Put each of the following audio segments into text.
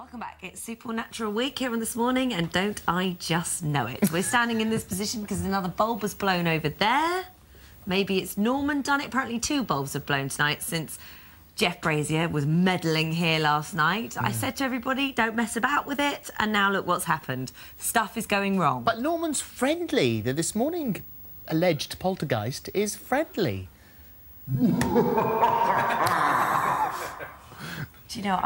Welcome back. It's Supernatural Week here on This Morning, and don't I just know it? We're standing in this position because another bulb was blown over there. Maybe it's Norman done it. Apparently 2 bulbs have blown tonight since Jeff Brazier was meddling here last night. I said to everybody, don't mess about with it, and now look what's happened. Stuff is going wrong. But Norman's friendly. The This Morning alleged poltergeist is friendly. Do you know,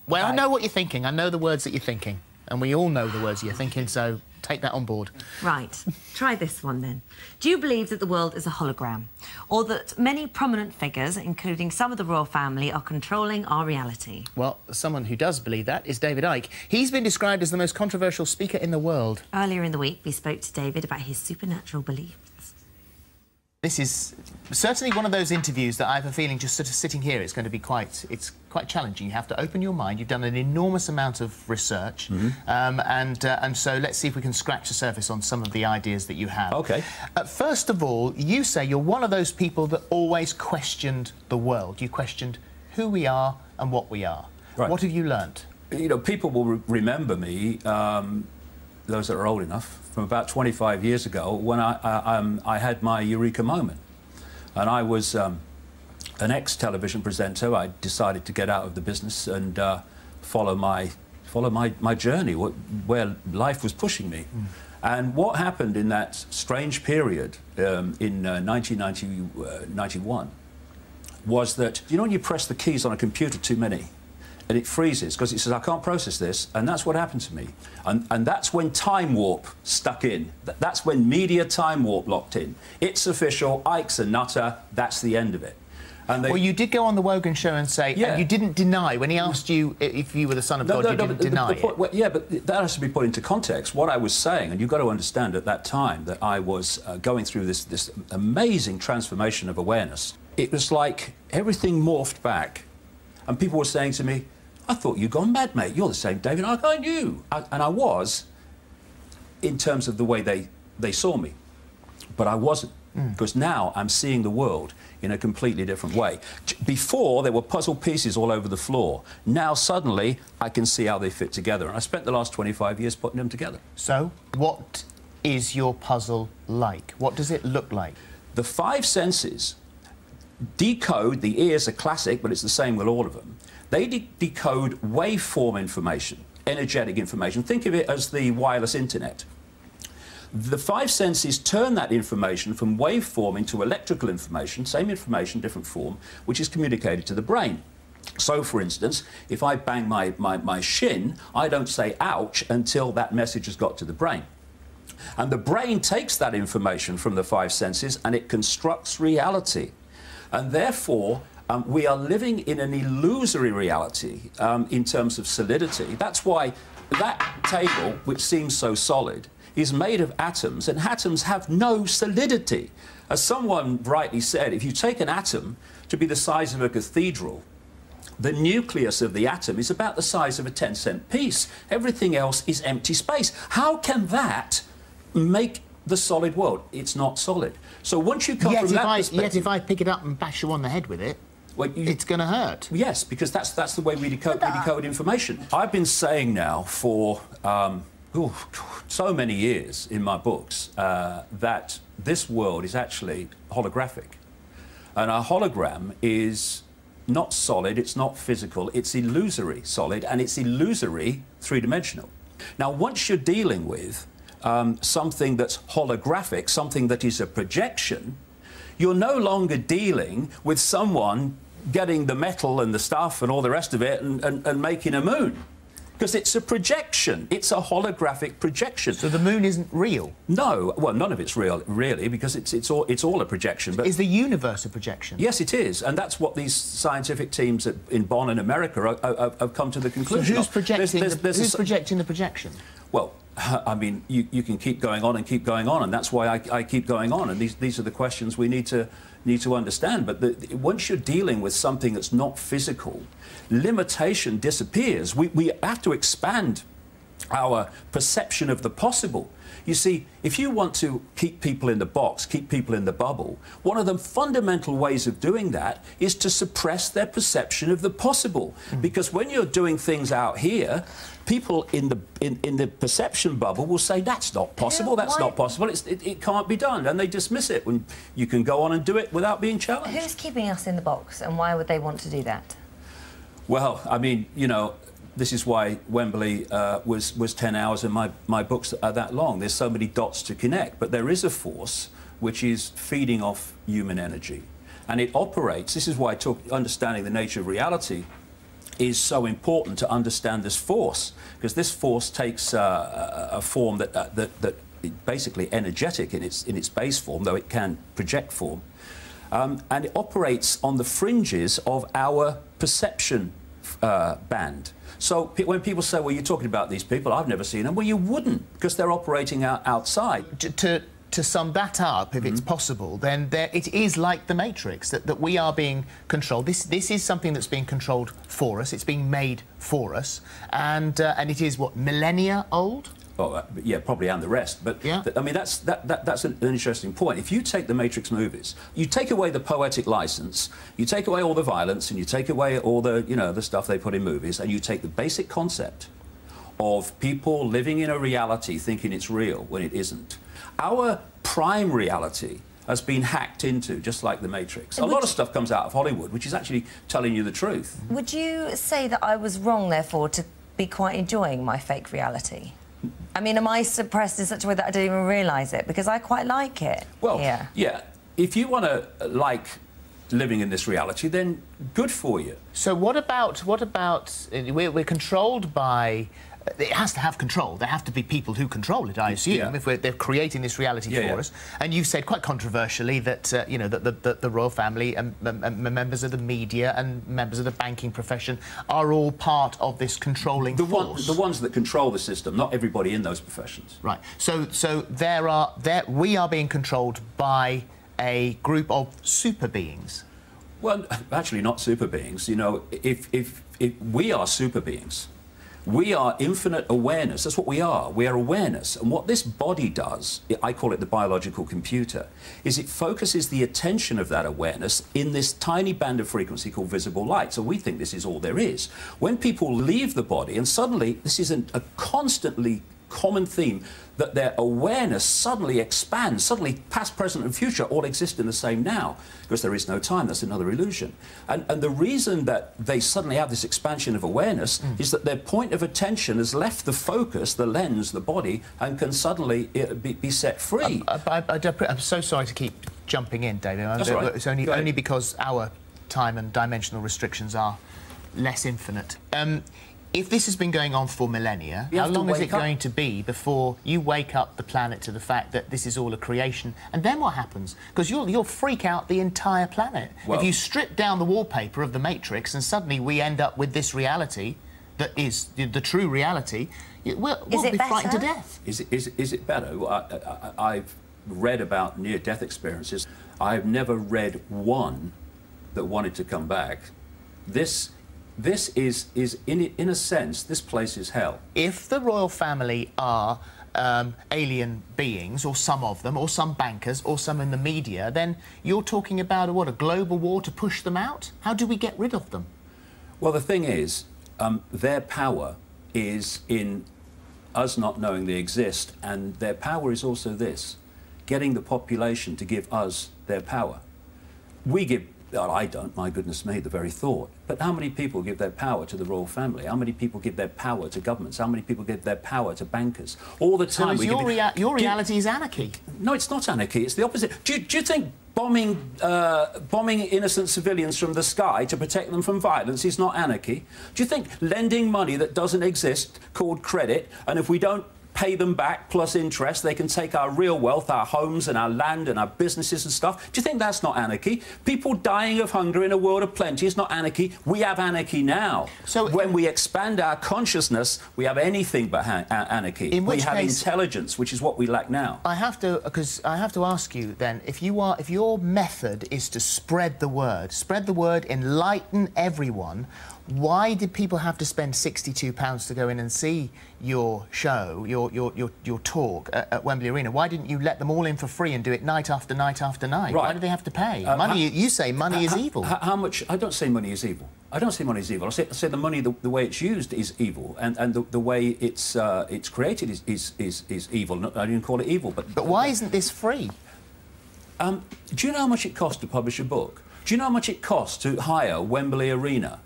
Well, I know what you're thinking. I know the words that you're thinking. And we all know the words you're thinking, so take that on board. Right. Try this one, then. Do you believe that the world is a hologram? Or that many prominent figures, including some of the royal family, are controlling our reality? Well, someone who does believe that is David Icke. He's been described as the most controversial speaker in the world. Earlier in the week, we spoke to David about his supernatural beliefs. This is certainly one of those interviews that I have a feeling just sort of sitting here, it's going to be quite challenging. You have to open your mind. You've done an enormous amount of research. And so let's see if we can scratch the surface on some of the ideas that you have. OK. First of all, you say you're one of those people that always questioned the world. You questioned who we are and what we are. Right. What have you learnt? You know, people will remember me, those that are old enough, from about 25 years ago when I had my eureka moment. And I was an ex-television presenter. I decided to get out of the business and follow my journey, where life was pushing me. And what happened in that strange period in 1991 was that, you know, when you press the keys on a computer too many, and it freezes because it says, I can't process this, and that's what happened to me. And that's when Time Warp stuck in. That's when media Time Warp locked in. It's official, Icke's a nutter, that's the end of it. And well, you did go on the Wogan show and say, and you didn't deny, when he asked you if you were the son of God, you didn't deny it. Yeah, but that has to be put into context. What I was saying, and you've got to understand at that time that I was going through this amazing transformation of awareness. It was like everything morphed back, and people were saying to me, I thought you'd gone mad, mate. You're the same David Icke I knew. And I was, in terms of the way they saw me. But I wasn't, because now I'm seeing the world in a completely different way. Before, there were puzzle pieces all over the floor. Now, suddenly, I can see how they fit together. And I spent the last 25 years putting them together. So, what is your puzzle like? What does it look like? The 5 senses decode. The ears are classic, but it's the same with all of them. They decode waveform information, energetic information. Think of it as the wireless internet. The 5 senses turn that information from waveform into electrical information, same information, different form, which is communicated to the brain. So, for instance, if I bang my shin, I don't say ouch until that message has got to the brain. And the brain takes that information from the 5 senses and it constructs reality. And therefore, we are living in an illusory reality in terms of solidity. That's why that table, which seems so solid, is made of atoms, and atoms have no solidity. As someone rightly said, if you take an atom to be the size of a cathedral, the nucleus of the atom is about the size of a 10-cent piece. Everything else is empty space. How can that make the solid world? It's not solid. So once you come from that perspective... Yet if I pick it up and bash you on the head with it, well, it's going to hurt. Yes, because that's the way we decode information. I've been saying now for so many years in my books that this world is actually holographic. And a hologram is not solid, it's not physical, it's illusory solid, and it's illusory three-dimensional. Now, once you're dealing with something that's holographic, something that is a projection, you're no longer dealing with someone getting the metal and the stuff and all the rest of it and making a moon. Because it's a projection. It's a holographic projection. So the moon isn't real? No. Well, none of it's real, really, because it's all a projection. But is the universe a projection? Yes, it is. And that's what these scientific teams in Bonn and America have come to the conclusion of. So who's projecting the projection? Well, I mean, you can keep going on and keep going on, and that's why I keep going on. And these are the questions we need to understand. But once you're dealing with something that's not physical, limitation disappears. We have to expand our perception of the possible. You see, if you want to keep people in the box, keep people in the bubble, one of the fundamental ways of doing that is to suppress their perception of the possible. Because when you're doing things out here, people in the perception bubble will say, that's not possible, that's not possible, it can't be done, and they dismiss it when you can go on and do it without being challenged. Who's keeping us in the box, and why would they want to do that? Well, I mean, you know, this is why Wembley was 10 hours and my books are that long. There's so many dots to connect. But there is a force which is feeding off human energy. And it operates. This is why understanding the nature of reality is so important, to understand this force. Because this force takes a form that basically energetic in its base form, though it can project form. And it operates on the fringes of our perception band. So when people say, well, you're talking about these people, I've never seen them, well, you wouldn't, because they're operating outside. To sum that up, if it's possible, then it is like the Matrix, that we are being controlled. This is something that's being controlled for us. It's being made for us. And it is, what, millennia old? Oh, yeah, probably, and the rest. But yeah. I mean, that's an interesting point. If you take the Matrix movies, you take away the poetic license, you take away all the violence, and you take away all the, you know, the stuff they put in movies, and you take the basic concept of people living in a reality thinking it's real when it isn't. Our prime reality has been hacked into, just like the Matrix. A lot of stuff comes out of Hollywood, which is actually telling you the truth. Would you say that I was wrong, therefore, to be quite enjoying my fake reality? I mean, am I suppressed in such a way that I don't even realise it? Because I quite like it. Well, yeah. If you want to like living in this reality, then good for you. So what about we're controlled by... It has to have control. There have to be people who control it, I assume, if they're creating this reality for us. And you've said quite controversially that, you know, that the royal family and members of the media and members of the banking profession are all part of this controlling force. The ones that control the system, not everybody in those professions. Right. So we are being controlled by a group of super beings. Well, actually, not super beings. You know, if we are super beings. We are infinite awareness. That's what we are. We are awareness. And what this body does, I call it the biological computer, is it focuses the attention of that awareness in this tiny band of frequency called visible light. So we think this is all there is. When people leave the body, and suddenly, this is a constantly common theme, that their awareness suddenly expands, suddenly past, present and future all exist in the same now, because there is no time. That's another illusion. And the reason that they suddenly have this expansion of awareness is that their point of attention has left the focus, the lens, the body, and can suddenly be set free. I'm so sorry to keep jumping in, David. That's all right. It's only because our time and dimensional restrictions are less infinite. If this has been going on for millennia, how long is it going to be before you wake up the planet to the fact that this is all a creation? And then what happens? Because you'll freak out the entire planet. Well, if you strip down the wallpaper of the Matrix and suddenly we end up with this reality that is the true reality, we'll be frightened to death. Is it better? Well, I've read about near-death experiences. I've never read one that wanted to come back. This is in a sense, this place is hell. If the royal family are alien beings, or some of them, or some bankers, or some in the media, then you're talking about a global war to push them out? How do we get rid of them? Well, the thing is, their power is in us not knowing they exist, and their power is also this, getting the population to give us their power. We give... Well, I don't, my goodness me, the very thought. But how many people give their power to the royal family? How many people give their power to governments? How many people give their power to bankers? All the time. So your reality is anarchy? No, it's not anarchy. It's the opposite. Do you think bombing innocent civilians from the sky to protect them from violence is not anarchy? Do you think lending money that doesn't exist, called credit, and if we don't pay them back plus interest, they can take our real wealth, our homes and our land and our businesses and stuff? Do you think that's not anarchy? People dying of hunger in a world of plenty is not anarchy. We have anarchy now. So when we expand our consciousness, we have anything but anarchy. We have intelligence, which is what we lack now. I have to ask you then, if your method is to spread the word, enlighten everyone, Why did people have to spend £62 to go in and see your show, your talk at Wembley Arena? Why didn't you let them all in for free and do it night after night after night? Right. Why do they have to pay? Money, you say money is evil. How much? I don't say money is evil. I don't say money is evil. I say the money, the way it's used is evil, and the way it's created is evil. I didn't call it evil, But why isn't this free? Do you know how much it costs to publish a book? Do you know how much it costs to hire Wembley Arena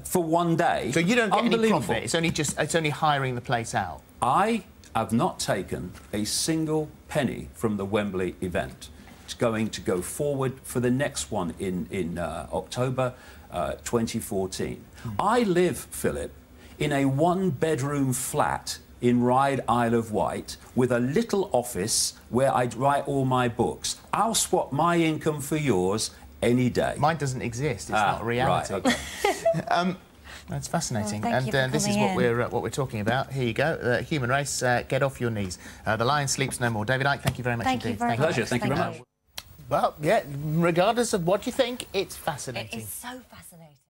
for one day? So you don't get any profit. It's only hiring the place out. I have not taken a single penny from the Wembley event. It's going to go forward for the next one in October 2014. I live, Philip, in a one-bedroom flat in Ryde, Isle of Wight, with a little office where I write all my books. I'll swap my income for yours any day. Mine doesn't exist. It's not a reality. Right, okay. That's fascinating, Well, and this is what we're talking about. Here you go, human race. Get off your knees. The lion sleeps no more. David Icke, thank you very much indeed. Thank you very much. Pleasure. Thank you very much. Well, yeah. Regardless of what you think, it's fascinating. It is so fascinating.